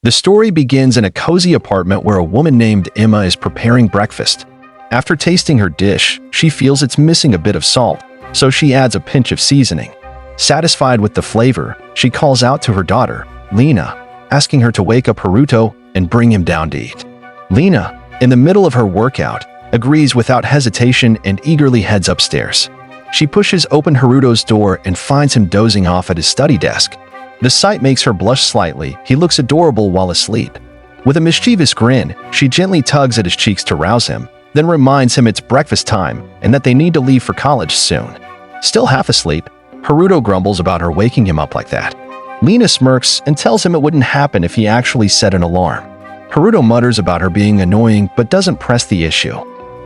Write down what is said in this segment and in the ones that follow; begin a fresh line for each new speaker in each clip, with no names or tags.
The story begins in a cozy apartment where a woman named Emma is preparing breakfast. After tasting her dish, she feels it's missing a bit of salt, so she adds a pinch of seasoning. Satisfied with the flavor, she calls out to her daughter, Lena, asking her to wake up Haruto and bring him down to eat. Lena, in the middle of her workout, agrees without hesitation and eagerly heads upstairs. She pushes open Haruto's door and finds him dozing off at his study desk. The sight makes her blush slightly. He looks adorable while asleep. With a mischievous grin, she gently tugs at his cheeks to rouse him, then reminds him it's breakfast time and that they need to leave for college soon. Still half asleep, Haruto grumbles about her waking him up like that. Lena smirks and tells him it wouldn't happen if he actually set an alarm. Haruto mutters about her being annoying but doesn't press the issue.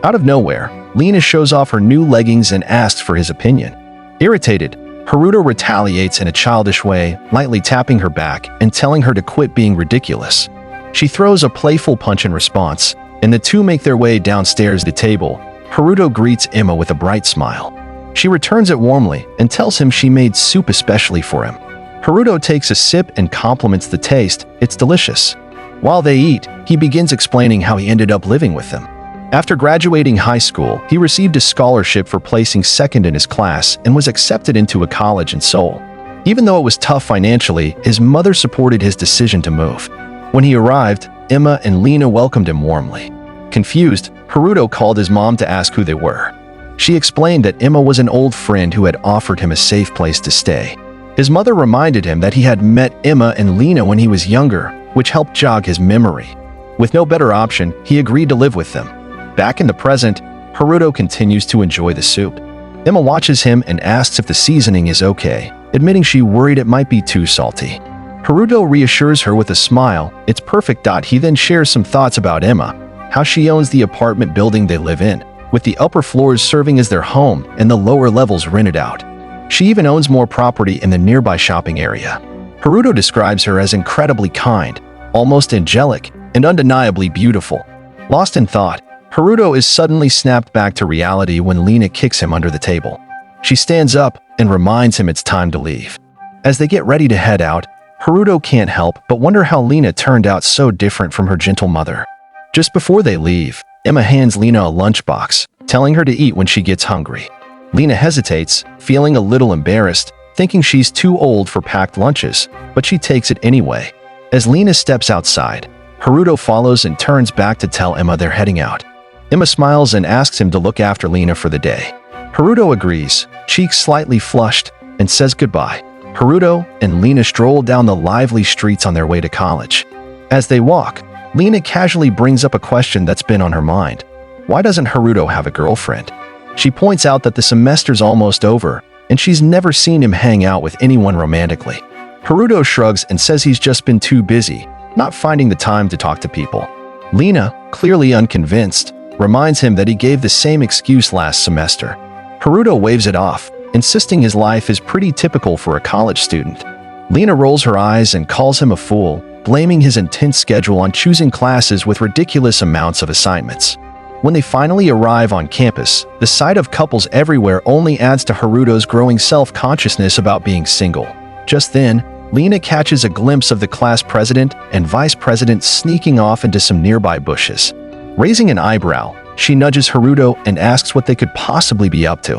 Out of nowhere, Lena shows off her new leggings and asks for his opinion. Irritated, Haruto retaliates in a childish way, lightly tapping her back and telling her to quit being ridiculous. She throws a playful punch in response, and the two make their way downstairs to the table. Haruto greets Emma with a bright smile. She returns it warmly and tells him she made soup especially for him. Haruto takes a sip and compliments the taste. It's delicious. While they eat, he begins explaining how he ended up living with them. After graduating high school, he received a scholarship for placing second in his class and was accepted into a college in Seoul. Even though it was tough financially, his mother supported his decision to move. When he arrived, Emma and Lena welcomed him warmly. Confused, Haruto called his mom to ask who they were. She explained that Emma was an old friend who had offered him a safe place to stay. His mother reminded him that he had met Emma and Lena when he was younger, which helped jog his memory. With no better option, he agreed to live with them. Back in the present, Haruto continues to enjoy the soup. Emma watches him and asks if the seasoning is okay, admitting she worried it might be too salty. Haruto reassures her with a smile, it's perfect. He then shares some thoughts about Emma, how she owns the apartment building they live in, with the upper floors serving as their home and the lower levels rented out. She even owns more property in the nearby shopping area. Haruto describes her as incredibly kind, almost angelic, and undeniably beautiful. Lost in thought, Haruto is suddenly snapped back to reality when Lena kicks him under the table. She stands up and reminds him it's time to leave. As they get ready to head out, Haruto can't help but wonder how Lena turned out so different from her gentle mother. Just before they leave, Emma hands Lena a lunchbox, telling her to eat when she gets hungry. Lena hesitates, feeling a little embarrassed, thinking she's too old for packed lunches, but she takes it anyway. As Lena steps outside, Haruto follows and turns back to tell Emma they're heading out. Emma smiles and asks him to look after Lena for the day. Haruto agrees, cheeks slightly flushed, and says goodbye. Haruto and Lena stroll down the lively streets on their way to college. As they walk, Lena casually brings up a question that's been on her mind. Why doesn't Haruto have a girlfriend? She points out that the semester's almost over, and she's never seen him hang out with anyone romantically. Haruto shrugs and says he's just been too busy, not finding the time to talk to people. Lena, clearly unconvinced, reminds him that he gave the same excuse last semester. Haruto waves it off, insisting his life is pretty typical for a college student. Lena rolls her eyes and calls him a fool, blaming his intense schedule on choosing classes with ridiculous amounts of assignments. When they finally arrive on campus, the sight of couples everywhere only adds to Haruto's growing self-consciousness about being single. Just then, Lena catches a glimpse of the class president and vice president sneaking off into some nearby bushes. Raising an eyebrow, she nudges Haruto and asks what they could possibly be up to.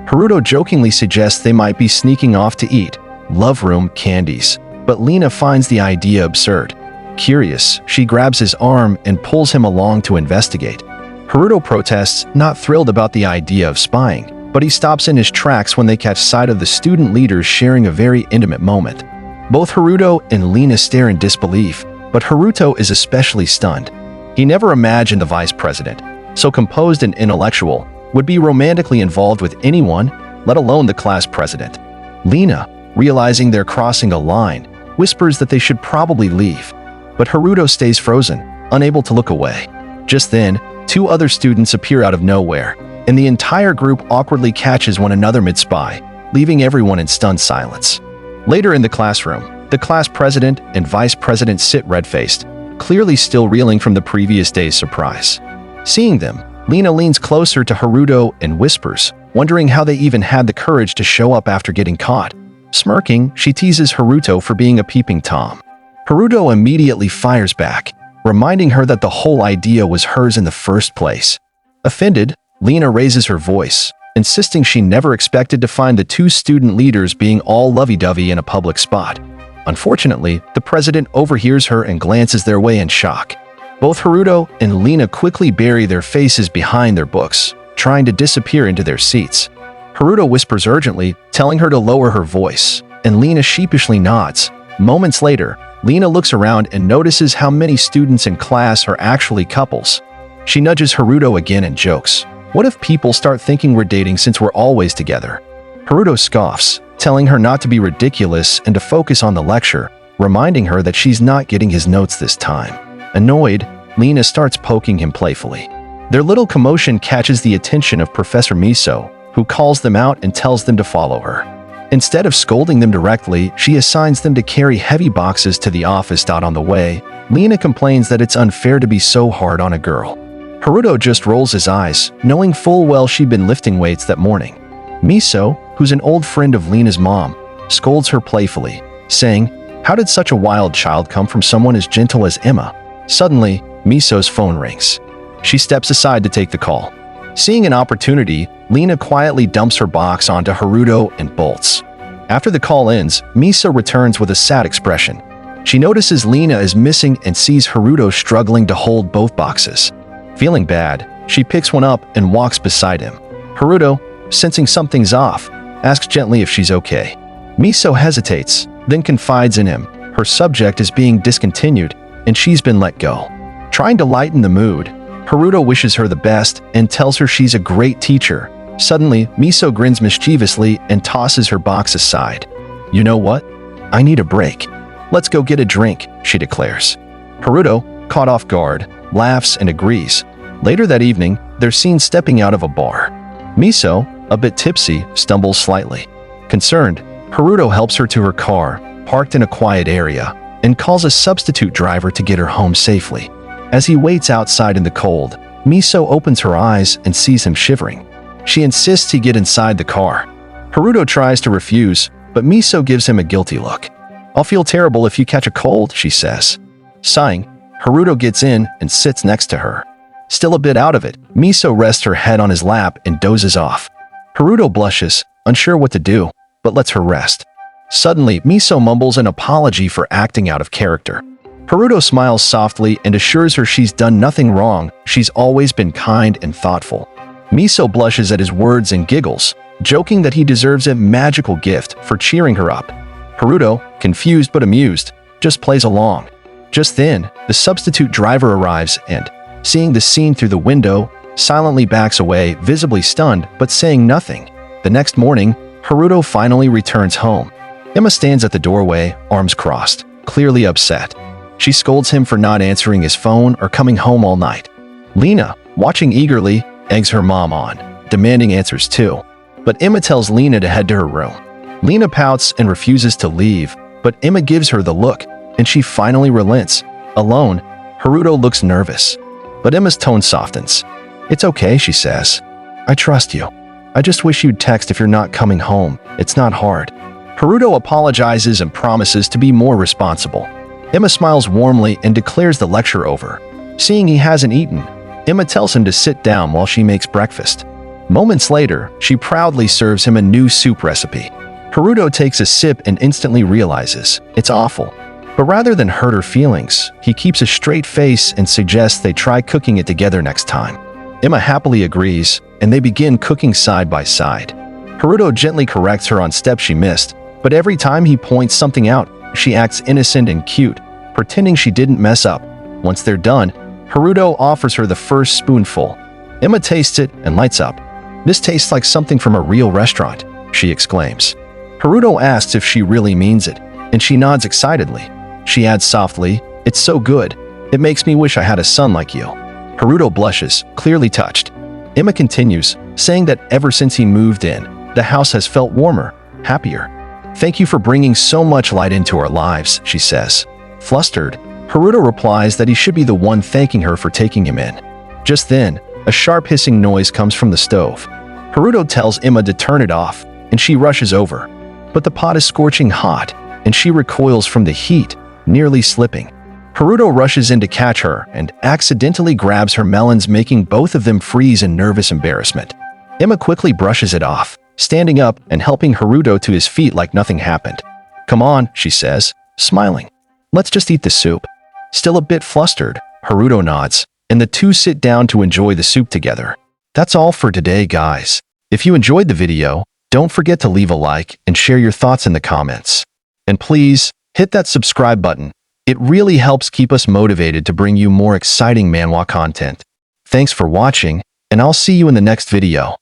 Haruto jokingly suggests they might be sneaking off to eat love room candies, but Lena finds the idea absurd. Curious, she grabs his arm and pulls him along to investigate. Haruto protests, not thrilled about the idea of spying, but he stops in his tracks when they catch sight of the student leaders sharing a very intimate moment. Both Haruto and Lena stare in disbelief, but Haruto is especially stunned. He never imagined the vice president, so composed and intellectual, would be romantically involved with anyone, let alone the class president. Lena, realizing they're crossing a line, whispers that they should probably leave, but Haruto stays frozen, unable to look away. Just then, two other students appear out of nowhere, and the entire group awkwardly catches one another mid-spy, leaving everyone in stunned silence. Later in the classroom, the class president and vice president sit red-faced, clearly still reeling from the previous day's surprise. Seeing them, Lena leans closer to Haruto and whispers, wondering how they even had the courage to show up after getting caught. Smirking, she teases Haruto for being a peeping Tom. Haruto immediately fires back, reminding her that the whole idea was hers in the first place. Offended, Lena raises her voice, insisting she never expected to find the two student leaders being all lovey-dovey in a public spot. Unfortunately, the president overhears her and glances their way in shock. Both Haruto and Lena quickly bury their faces behind their books, trying to disappear into their seats. Haruto whispers urgently, telling her to lower her voice, and Lena sheepishly nods. Moments later, Lena looks around and notices how many students in class are actually couples. She nudges Haruto again and jokes, "What if people start thinking we're dating since we're always together?" Haruto scoffs, telling her not to be ridiculous and to focus on the lecture, reminding her that she's not getting his notes this time. Annoyed, Lena starts poking him playfully. Their little commotion catches the attention of Professor Miso, who calls them out and tells them to follow her. Instead of scolding them directly, she assigns them to carry heavy boxes to the office. On the way, Lena complains that it's unfair to be so hard on a girl. Haruto just rolls his eyes, knowing full well she'd been lifting weights that morning. Miso, who's an old friend of Lena's mom, scolds her playfully, saying, "How did such a wild child come from someone as gentle as Emma?" Suddenly, Miso's phone rings. She steps aside to take the call. Seeing an opportunity, Lena quietly dumps her box onto Haruto and bolts. After the call ends, Miso returns with a sad expression. She notices Lena is missing and sees Haruto struggling to hold both boxes. Feeling bad, she picks one up and walks beside him. Haruto, sensing something's off, asks gently if she's okay. Miso hesitates, then confides in him. Her subject is being discontinued, and she's been let go. Trying to lighten the mood, Haruto wishes her the best and tells her she's a great teacher. Suddenly, Miso grins mischievously and tosses her box aside. "You know what? I need a break. Let's go get a drink," she declares. Haruto, caught off guard, laughs and agrees. Later that evening, they're seen stepping out of a bar. Miso, a bit tipsy, stumbles slightly. Concerned, Haruto helps her to her car, parked in a quiet area, and calls a substitute driver to get her home safely. As he waits outside in the cold, Miso opens her eyes and sees him shivering. She insists he get inside the car. Haruto tries to refuse, but Miso gives him a guilty look. "I'll feel terrible if you catch a cold," she says. Sighing, Haruto gets in and sits next to her. Still a bit out of it, Miso rests her head on his lap and dozes off. Haruto blushes, unsure what to do, but lets her rest. Suddenly, Miso mumbles an apology for acting out of character. Haruto smiles softly and assures her she's done nothing wrong, she's always been kind and thoughtful. Miso blushes at his words and giggles, joking that he deserves a magical gift for cheering her up. Haruto, confused but amused, just plays along. Just then, the substitute driver arrives and, seeing the scene through the window, silently backs away, visibly stunned but saying nothing. The next morning, Haruto finally returns home. Emma stands at the doorway, arms crossed, clearly upset. She scolds him for not answering his phone or coming home all night. Lena, watching eagerly, eggs her mom on, demanding answers too. But Emma tells Lena to head to her room. Lena pouts and refuses to leave, but Emma gives her the look, and she finally relents. Alone, Haruto looks nervous, but Emma's tone softens. "It's okay," she says. "I trust you. I just wish you'd text if you're not coming home. It's not hard." Haruto apologizes and promises to be more responsible. Emma smiles warmly and declares the lecture over. Seeing he hasn't eaten, Emma tells him to sit down while she makes breakfast. Moments later, she proudly serves him a new soup recipe. Haruto takes a sip and instantly realizes it's awful. But rather than hurt her feelings, he keeps a straight face and suggests they try cooking it together next time. Emma happily agrees, and they begin cooking side by side. Haruto gently corrects her on steps she missed, but every time he points something out, she acts innocent and cute, pretending she didn't mess up. Once they're done, Haruto offers her the first spoonful. Emma tastes it and lights up. "This tastes like something from a real restaurant," she exclaims. Haruto asks if she really means it, and she nods excitedly. She adds softly, "It's so good. It makes me wish I had a son like you." Haruto blushes, clearly touched. Emma continues, saying that ever since he moved in, the house has felt warmer, happier. "Thank you for bringing so much light into our lives," she says. Flustered, Haruto replies that he should be the one thanking her for taking him in. Just then, a sharp hissing noise comes from the stove. Haruto tells Emma to turn it off, and she rushes over. But the pot is scorching hot, and she recoils from the heat, nearly slipping. Haruto rushes in to catch her and accidentally grabs her melons, making both of them freeze in nervous embarrassment. Emma quickly brushes it off, standing up and helping Haruto to his feet like nothing happened. "Come on," she says, smiling. "Let's just eat the soup." Still a bit flustered, Haruto nods, and the two sit down to enjoy the soup together. That's all for today, guys. If you enjoyed the video, don't forget to leave a like and share your thoughts in the comments. And please, hit that subscribe button. It really helps keep us motivated to bring you more exciting manhwa content. Thanks for watching, and I'll see you in the next video.